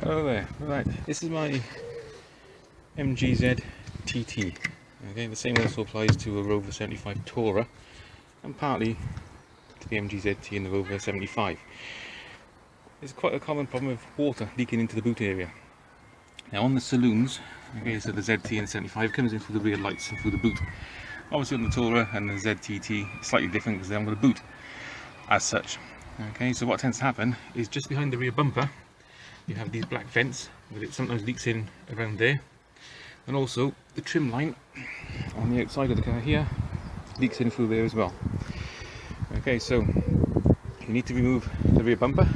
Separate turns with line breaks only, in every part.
Hello there. Right, this is my MG ZT-T. Okay, the same also applies to a Rover 75 Tourer and partly to the MG ZT and the Rover 75. There's quite a common problem of water leaking into the boot area. Now on the saloons, okay, so the ZT and 75 comes in through the rear lights and through the boot. Obviously on the Tourer and the ZT-T it's slightly different because they haven't got a boot as such. Okay, so what tends to happen is just behind the rear bumper you have these black vents, but it sometimes leaks in around there, and also the trim line on the outside of the car here leaks in through there as well. Okay, so you need to remove the rear bumper.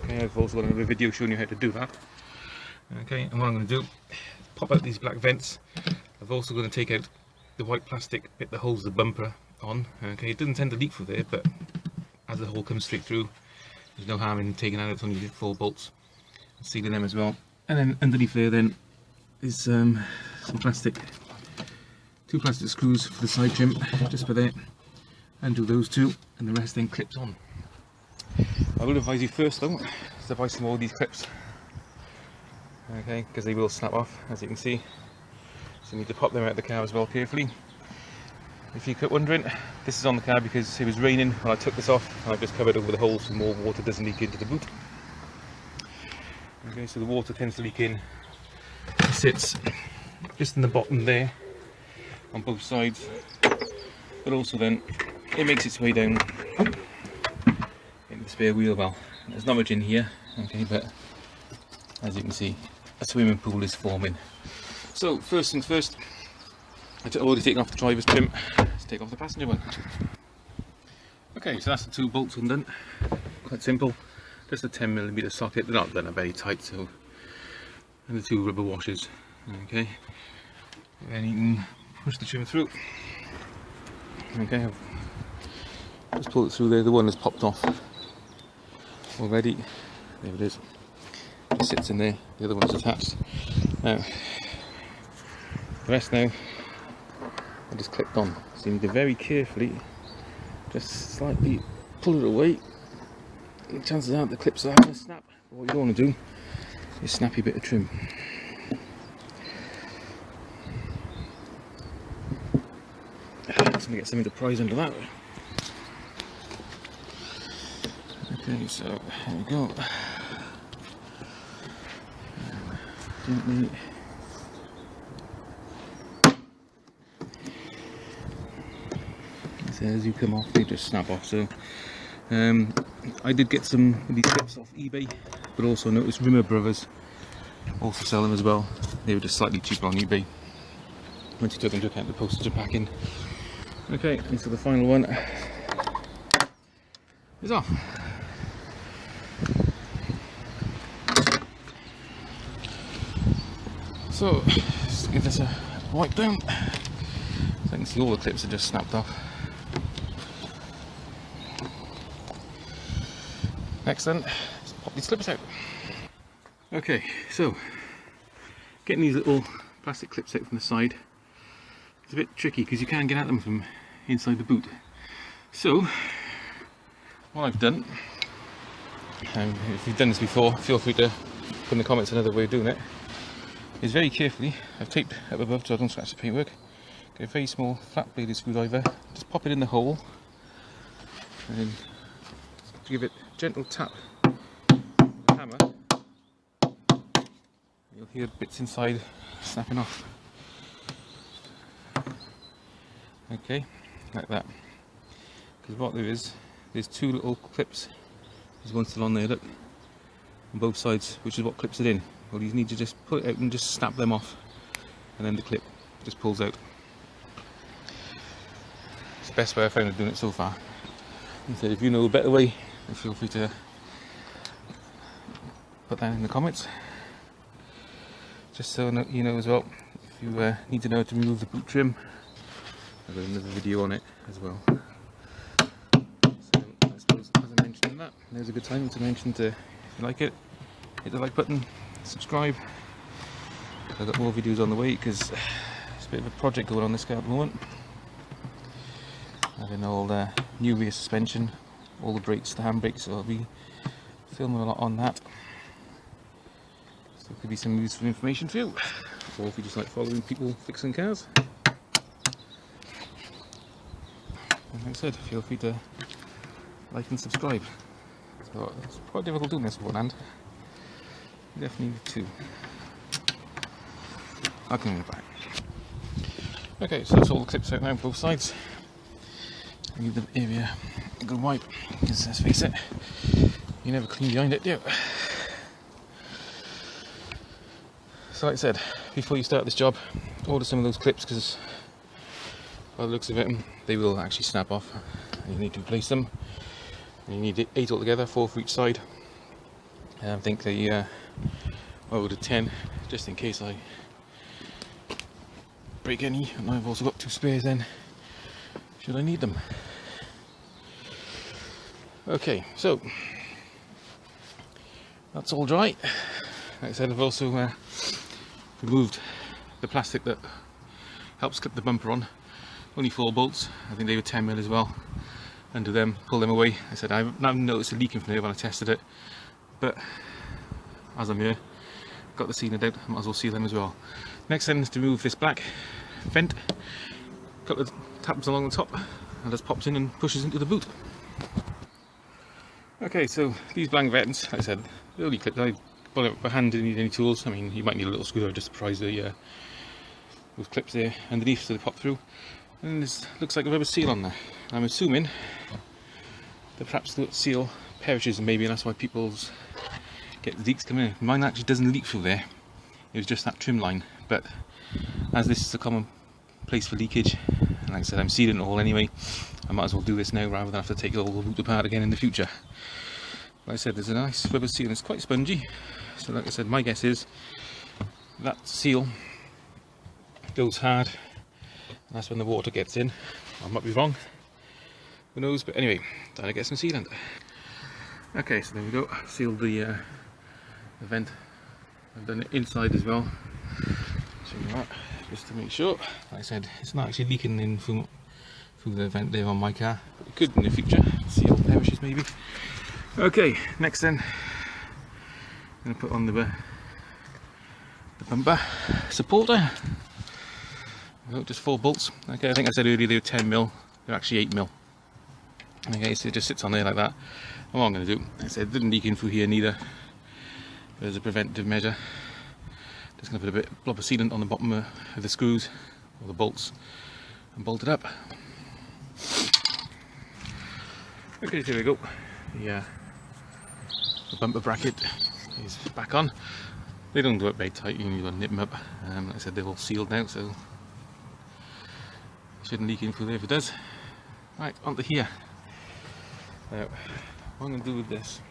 Okay, I've also got another video showing you how to do that. Okay, and what I'm going to do is pop out these black vents. I've also going to take out the white plastic bit that holds the bumper on. Okay, it doesn't tend to leak through there, but as the hole comes straight through, there's no harm in taking out, it's only 4 bolts, sealing them as well. And then underneath there then is some plastic, 2 plastic screws for the side trim, just for there. Undo those 2, and the rest then clips on. I will advise you first though, to buy some more of these clips. Okay, because they will snap off, as you can see. So you need to pop them out of the car as well carefully. If you kept wondering, this is on the car because it was raining when I took this off, and I've just covered over the holes so more water doesn't leak into the boot. Okay, so the water tends to leak in. It sits just in the bottom there on both sides, but also then it makes its way down into the spare wheel well. There's not much in here, okay, but as you can see, a swimming pool is forming. So first things first, I've already taken off the driver's trim. Let's take off the passenger one. Okay, so that's the 2 bolts undone. Quite simple. Just a 10mm socket. They're not done very tight, so, and the 2 rubber washers. Okay, then you can push the trim through. Okay, I've just pulled it through there. The one has popped off already. There it is. It sits in there. The other one's attached. Now, the rest now I just clipped on, so you need to very carefully just slightly pull it away. The chances are the clips are going to snap. What you don't want to do is snap your bit of trim. Just going to get something to prise under that. Okay, so here we go. Gently. As you come off, they just snap off. So I did get some of these clips off eBay, but also noticed Rimmer Brothers also sell them as well. They were just slightly cheaper on eBay once you took into account the postage and packing. Okay, and so the final one is off. So just give this a wipe down, so I can see all the clips are just snapped off. Next then, let's pop these clips out. Okay, so getting these little plastic clips out from the side is a bit tricky because you can't get at them from inside the boot. So what I've done, and if you've done this before, feel free to put in the comments another way of doing it, is very carefully, I've taped up above so I don't scratch the paintwork, get a very small flat bladed screwdriver, just pop it in the hole, and then give it a gentle tap with the hammer, you'll hear bits inside snapping off. Okay, like that. Because what there is, there's 2 little clips. There's one still on there, look, on both sides, which is what clips it in. Well, you need to just pull it out and just snap them off, and then the clip just pulls out. It's the best way I've found of doing it so far. So if you know a better way, feel free to put that in the comments. Just so you know as well, if you need to know how to remove the boot trim, I've got another video on it as well. So I suppose, as I mentioned in that, there's a good time to mention to, if you like it, hit the like button, subscribe. I've got more videos on the way because it's a bit of a project going on this car at the moment. Having all the new rear suspension, all the brakes, the handbrakes, so I'll be filming a lot on that. So it could be some useful information for you, or if you just like following people fixing cars. And like I said, feel free to like and subscribe. So it's quite difficult doing this with one hand. You definitely need two. I'll come in the back. Okay, so that's all the clips out now on both sides. I give the area a good wipe, because let's face it, you never clean behind it, do you? So like I said, before you start this job, order some of those clips, because by the looks of it, they will actually snap off. And you need to replace them. And you need 8 altogether, 4 for each side. And I think I ordered 10, just in case I break any, and I've also got 2 spares then, should I need them. Okay, so that's all dry. Like I said, I've also removed the plastic that helps clip the bumper on. Only 4 bolts, I think they were 10mm as well. Undo them, pull them away. I said I've now noticed a leaking from there when I tested it, but as I'm here, got the sealant out, I might as well seal them as well. Next then is to remove this black vent, couple of taps along the top, and just pops in and pushes into the boot. Okay, so these blank vents, like I said, the only clip I pull it by hand, didn't need any tools. I mean, you might need a little screwdriver just to prise the those clips there underneath so they pop through. And this looks like a rubber seal on there. I'm assuming that perhaps the seal perishes, and maybe that's why people's get leaks coming in. Mine actually doesn't leak through there. It was just that trim line, but as this is a common place for leakage, and like I said, I'm sealing it all anyway, I might as well do this now rather than have to take it all the boot apart again in the future. Like I said, there's a nice rubber seal and it's quite spongy, so like I said, my guess is that seal goes hard, and that's when the water gets in. I might be wrong, who knows, but anyway, time to get some sealant. Okay, so there we go, sealed the vent. I've done it inside as well, so that, just to make sure. Like I said, it's not actually leaking in through the vent there on my car, but it could in the future. Seal perishes maybe. Okay, next then, I'm going to put on the bumper supporter. Oh, just 4 bolts. Okay, I think I said earlier they were 10mm, they're actually 8mm. Okay, so it just sits on there like that. And what I'm going to do, like I said, it didn't leak in through here neither. As a preventative measure, just going to put a bit of blob of sealant on the bottom of the screws or the bolts and bolt it up. Okay, so here we go. The bumper bracket is back on. They don't do it very tight, you need to nip them up. Like I said, they're all sealed now, so it shouldn't leak in through there if it does. Right, onto here. Now, what I'm going to do with this,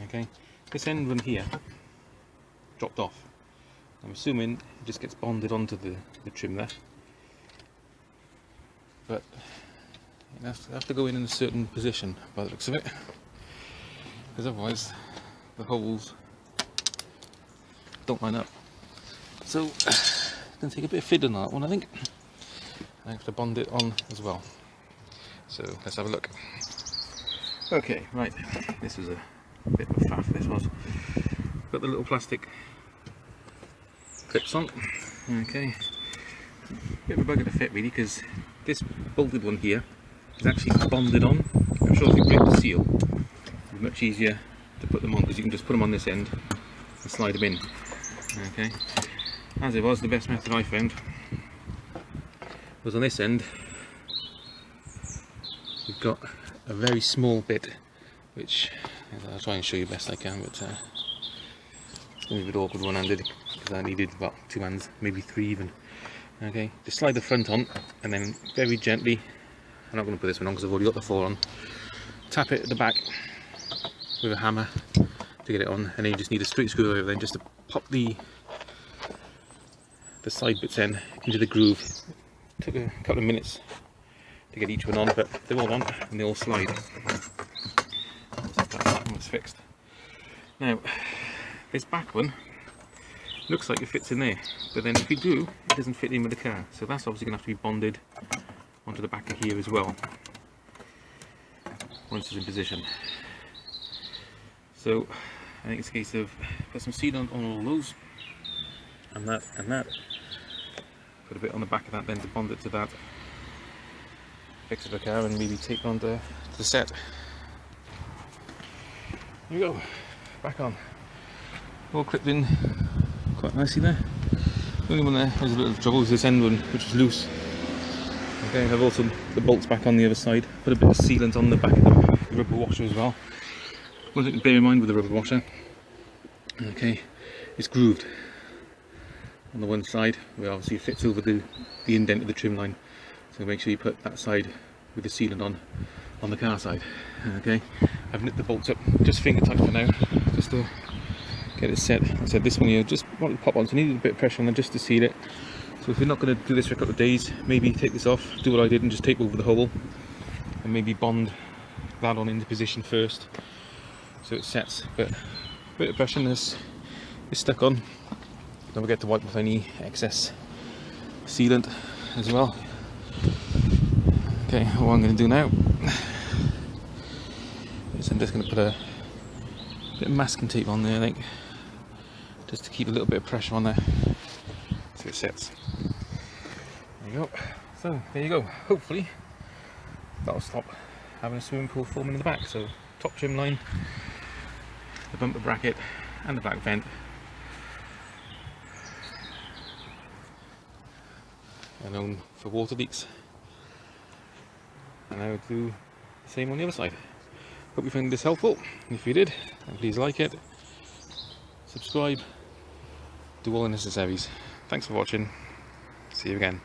okay, this end one here dropped off. I'm assuming it just gets bonded onto the trim there, but you have to go in a certain position by the looks of it, because otherwise the holes don't line up. So it's going to take a bit of fiddling on that one, I think. I have to bond it on as well. So let's have a look. Okay, right, this was a bit of a faff, this was. Got the little plastic clips on. Okay, bit of a bugger to fit really, because this bolted one here is actually bonded on. I'm sure if you break the seal, it'll be much easier to put them on, because you can just put them on this end and slide them in. Okay, as it was, the best method I found was on this end. We've got a very small bit, which I'll try and show you best I can, but it's going to be a bit awkward one-handed, because I needed about 2 hands, maybe 3 even. Okay, just slide the front on, and then very gently, I'm not going to put this one on because I've already got the 4 on, tap it at the back with a hammer to get it on, and then you just need a straight screwdriver then just to pop the side bits in into the groove. It took a couple of minutes to get each one on, but they're all on and they all slide. That one's fixed. Now, this back one looks like it fits in there, but then if you do, it doesn't fit in with the car. So that's obviously going to have to be bonded onto the back of here as well, once it's in position. So I think it's a case of put some sealant on all those, and that, put a bit on the back of that then to bond it to that, fix it the car, and maybe take on the set. Here we go, back on. All clipped in quite nicely there. The only one there was a little trouble was this end one, which was loose. Okay, I have also the bolts back on the other side. Put a bit of sealant on the back of the rubber washer as well. One thing to bear in mind with the rubber washer, okay, it's grooved on the one side, where obviously it fits over the indent of the trim line. So make sure you put that side with the sealant on the car side. Okay, I've nipped the bolts up just finger tight for now, just to get it set. I said this one here just wanted to pop on, so I needed a bit of pressure on there just to seal it. So if you're not going to do this for a couple of days, maybe take this off, do what I did and just tape over the hole, and maybe bond that on into position first so it sets. But a bit of pressure and this is stuck on. Don't forget to wipe off any excess sealant as well. Okay, what I'm going to do now is I'm just going to put a bit of masking tape on there, I think, just to keep a little bit of pressure on there so it sets. There you go. So there you go. Hopefully that'll stop having a swimming pool forming in the back. So top trim line, the bumper bracket and the back vent. And known for water leaks. And I would do the same on the other side. Hope you found this helpful. If you did, then please like it, subscribe, do all the necessaries. Thanks for watching. See you again.